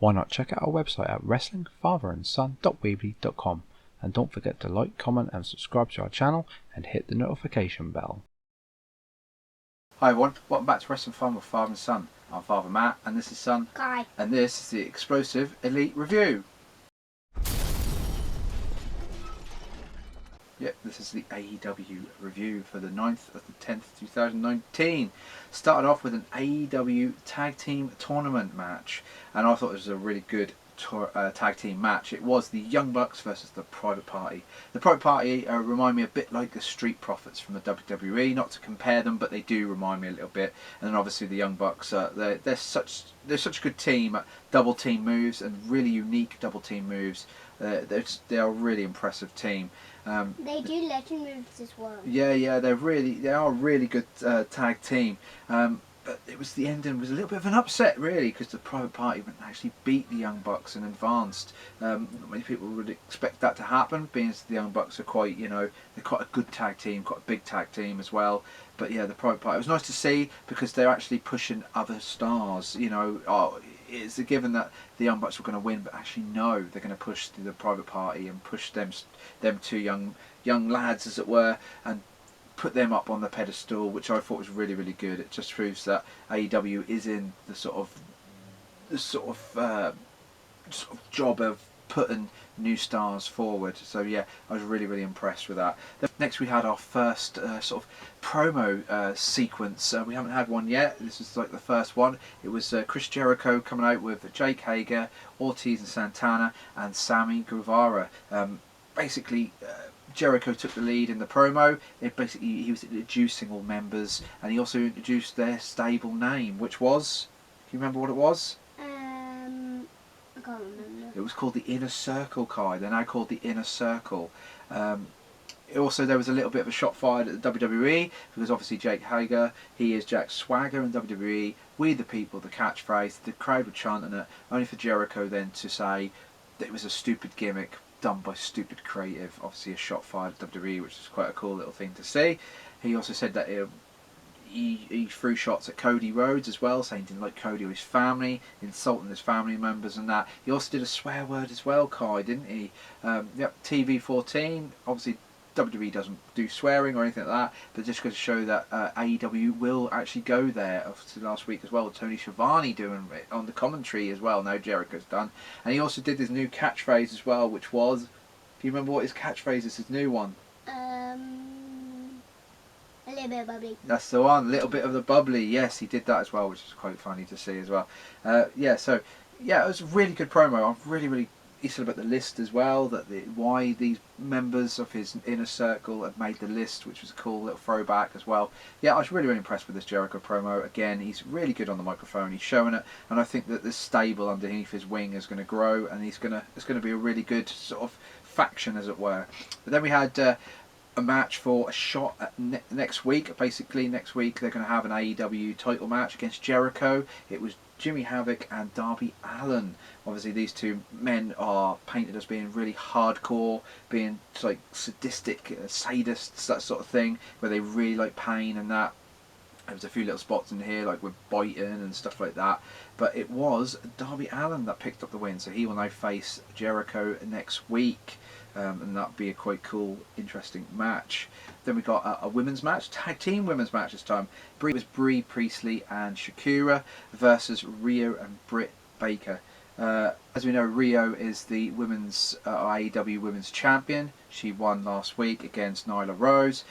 why not check out our website at wrestlingfatherandson.weebly.com, and don't forget to like, comment and subscribe to our channel and hit the notification bell. Hi everyone, welcome back to Wrestling Fun with Father and Son. I'm Father Matt and this is Son Guy. And this is the Explosive Elite Review. Yep, this is the AEW review for the 9th of the 10th, 2019. Started off with an AEW Tag Team Tournament match, and I thought it was a really good tag team match. It was the Young Bucks versus the Private Party. The Private Party remind me a bit like the Street Profits from the WWE, not to compare them, but they do remind me a little bit. And then obviously the Young Bucks, they're such a good team at double team moves and really unique double team moves. They are a really impressive team. They do legend moves as well. Yeah, they are a really good tag team. But it was the ending was a little bit of an upset, really, because the Private Party went and actually beat the Young Bucks and advanced. Not many people would expect that to happen, being as the Young Bucks are quite, they're quite a good tag team, quite a big tag team as well. But yeah, the Private Party, it was nice to see because they're actually pushing other stars. It's a given that the Young Bucks were going to win, but actually no, they're going to push the Private Party and push them two young lads, as it were, and put them up on the pedestal, which I thought was really, really good. It just proves that AEW is in the sort of job of putting new stars forward. So yeah, I was really, really impressed with that. Next we had our first sort of promo sequence. We haven't had one yet. This is like the first one. It was Chris Jericho coming out with Jake Hager, Ortiz and Santana, and Sammy Guevara. Basically, Jericho took the lead in the promo. He was introducing all members, and he also introduced their stable name, which was, do you remember what it was? I can't remember. It was called the Inner Circle, Kai. They're now called the Inner Circle. Also, there was a little bit of a shot fired at the WWE, because obviously Jake Hager, he is Jack Swagger in WWE. We the people, the catchphrase. The crowd were chanting it, only for Jericho then to say that it was a stupid gimmick done by stupid creative. Obviously a shot fired at WWE, which is quite a cool little thing to see. He also said that he threw shots at Cody Rhodes as well, saying he didn't like Cody or his family, insulting his family members and that. He also did a swear word as well, Kai, didn't he? Yep, TV14, obviously WWE doesn't do swearing or anything like that, but just going to show that AEW will actually go there. Obviously last week as well, Tony Schiavone doing it on the commentary as well, now Jericho's done. And he also did his new catchphrase as well, which was, do you remember what his catchphrase is, his new one? A little bit of bubbly. That's the one, a little bit of the bubbly. Yes, he did that as well, which is quite funny to see as well. It was a really good promo. I'm really. He said about the list as well, that why these members of his inner circle had made the list, which was a cool little throwback as well. Yeah, I was really, really impressed with this Jericho promo. Again, he's really good on the microphone. He's showing it, and I think that this stable underneath his wing is going to grow, and it's going to be a really good sort of faction, as it were. But then we had a match for a shot at next week. Basically, next week they're going to have an AEW title match against Jericho. It was Jimmy Havoc and Darby Allin. Obviously these two men are painted as being really hardcore, being like sadistic, sadists, that sort of thing, where they really like pain and that. There was a few little spots in here like with biting and stuff like that, but it was Darby Allin that picked up the win, so he will now face Jericho next week. And that'll be a quite cool, interesting match. Then we got a women's match, tag team women's match this time. It was Brie Priestley and Shakira versus Rio and Britt Baker. As we know, Rio is the women's AEW Women's Champion. She won last week against Nyla Rose.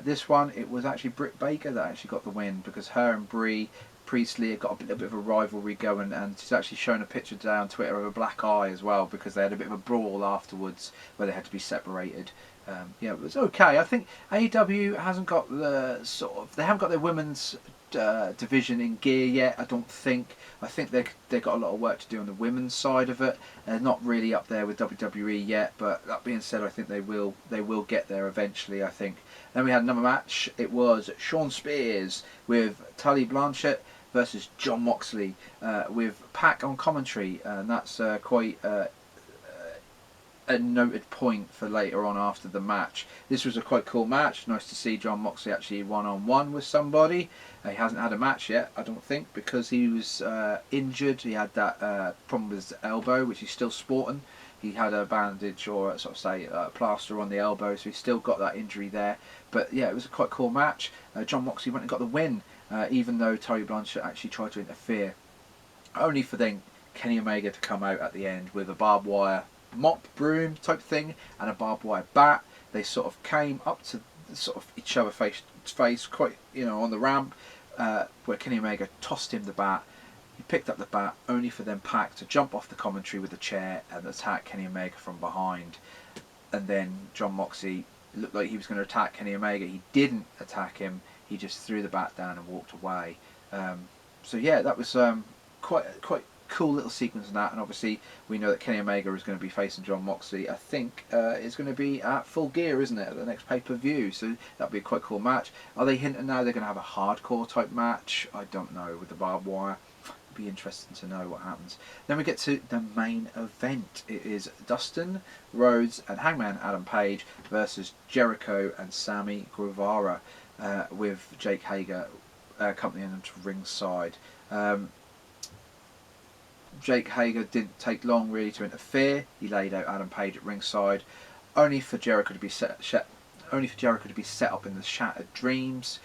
This one, it was actually Britt Baker that actually got the win, because her and Brie Priestley got a little bit of a rivalry going, and she's actually shown a picture today on Twitter of a black eye as well, because they had a bit of a brawl afterwards where they had to be separated. It was okay. I think AEW hasn't got they haven't got their women's division in gear yet. I don't think. I think they've got a lot of work to do on the women's side of it. They're not really up there with WWE yet, but that being said, I think they will get there eventually, I think. Then we had another match. It was Shawn Spears with Tully Blanchett versus Jon Moxley, with Pac on commentary, and that's quite a noted point for later on after the match. This was a quite cool match. Nice to see Jon Moxley actually one-on-one with somebody. He hasn't had a match yet, I don't think, because he was injured. He had that problem with his elbow, which he's still sporting. He had a bandage or sort of say a plaster on the elbow, so he's still got that injury there. But yeah, it was a quite cool match. Jon Moxley went and got the win, even though Tully Blanchard actually tried to interfere. Only for then Kenny Omega to come out at the end with a barbed wire mop broom type thing and a barbed wire bat. They sort of came up to sort of each other face quite, on the ramp, where Kenny Omega tossed him the bat. He picked up the bat, only for then Pac to jump off the commentary with a chair and attack Kenny Omega from behind. And then Jon Moxley looked like he was going to attack Kenny Omega. He didn't attack him. He just threw the bat down and walked away. So yeah, that was quite cool little sequence in that. And obviously we know that Kenny Omega is going to be facing Jon Moxley. I think it's going to be at Full Gear, isn't it, at the next pay-per-view? So that'll be a quite cool match. Are they hinting now they're going to have a hardcore type match? I don't know, with the barbed wire. It'll be interesting to know what happens. Then we get to the main event. It is Dustin Rhodes and Hangman Adam Page versus Jericho and Sammy Guevara, with Jake Hager accompanying them to ringside. Jake Hager didn't take long really to interfere. He laid out Adam Page at ringside, only for Jericho to be set up in the Shattered Dreams.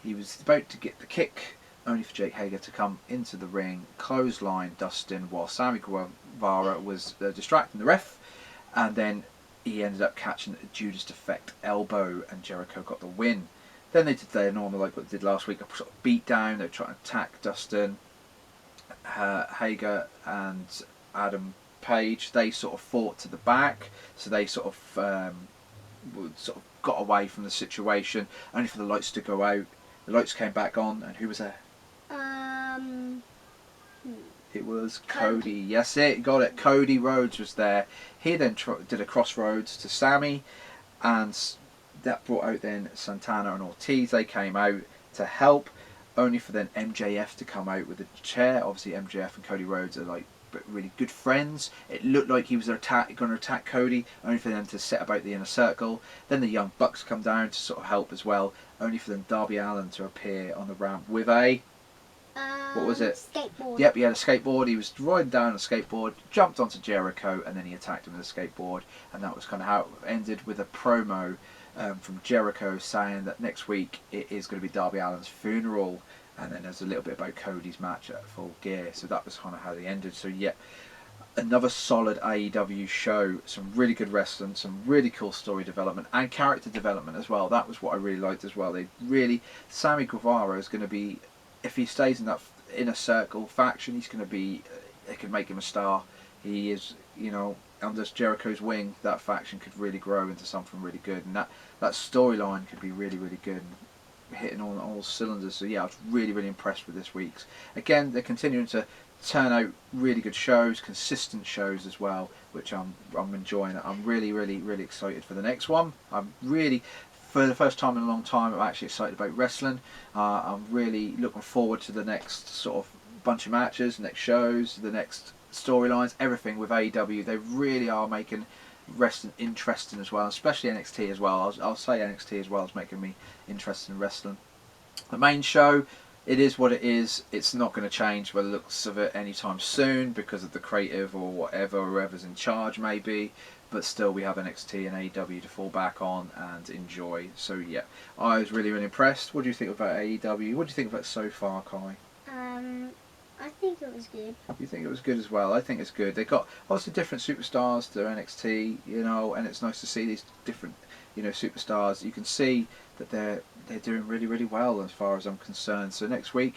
He was about to get the kick, only for Jake Hager to come into the ring, clothesline Dustin, while Sammy Guevara was distracting the ref, and then he ended up catching a Judas Effect elbow, and Jericho got the win. Then they did their normal, like what they did last week, a sort of beat down. They were trying to attack Dustin. Hager and Adam Page, they sort of fought to the back, so they sort of got away from the situation, only for the lights to go out. The lights came back on, and who was there? It was Cody. Yes, got it. Cody Rhodes was there. He then did a crossroads to Sammy, and that brought out then Santana and Ortiz. They came out to help, only for then MJF to come out with a chair. Obviously MJF and Cody Rhodes are like really good friends. It looked like he was going to attack Cody, only for them to set about the inner circle. Then the Young Bucks come down to sort of help as well, only for then Darby Allin to appear on the ramp with a what was it? Skateboard. Yep, he had a skateboard. He was riding down a skateboard, jumped onto Jericho, and then he attacked him with a skateboard. And that was kind of how it ended, with a promo from Jericho saying that next week it is going to be Darby Allin's funeral, and then there's a little bit about Cody's match at Full Gear. So that was kind of how they ended. So yeah, another solid AEW show, some really good wrestling, some really cool story development and character development as well. That was what I really liked as well. Sammy Guevara is going to be, if he stays in that inner circle faction, he's going to be, they could make him a star. He is, under Jericho's wing, that faction could really grow into something really good, and that storyline could be really, really good, and hitting on all cylinders. So yeah, I was really, really impressed with this week's. Again, they're continuing to turn out really good shows, consistent shows as well, which I'm enjoying it. I'm really, really, really excited for the next one. I'm really, for the first time in a long time, I'm actually excited about wrestling. I'm really looking forward to the next sort of bunch of matches, next shows, the next storylines, everything with AEW. They really are making wrestling interesting as well, especially NXT as well. I'll say NXT as well is making me interested in wrestling. The main show, it is what it is. It's not going to change by the looks of it anytime soon because of the creative or whatever, whoever's in charge maybe. But still, we have NXT and AEW to fall back on and enjoy. So yeah, I was really, really impressed. What do you think about AEW? What do you think about it so far, Kai? I think it was good. You think it was good as well? I think it's good. They've got lots of different superstars to NXT, and it's nice to see these different, superstars. You can see that they're doing really, really well as far as I'm concerned. So next week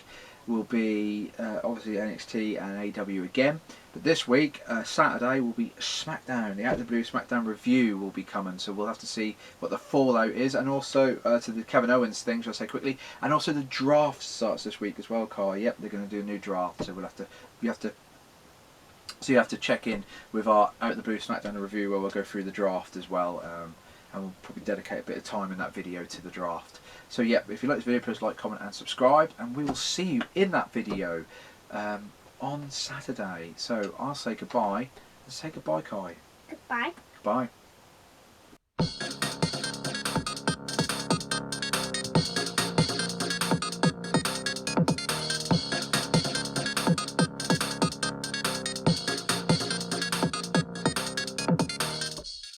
will be obviously NXT and AEW again. But this week, Saturday, will be SmackDown. The Out of the Blue SmackDown review will be coming. So we'll have to see what the fallout is. And also to the Kevin Owens thing, shall I say quickly. And also the draft starts this week as well, Kai. Yep, they're going to do a new draft. So you have to check in with our Out of the Blue SmackDown review where we'll go through the draft as well. And we'll probably dedicate a bit of time in that video to the draft. So yeah, if you like this video, please like, comment and subscribe. And we will see you in that video on Saturday. So I'll say goodbye. Say goodbye, Kai. Goodbye. Bye.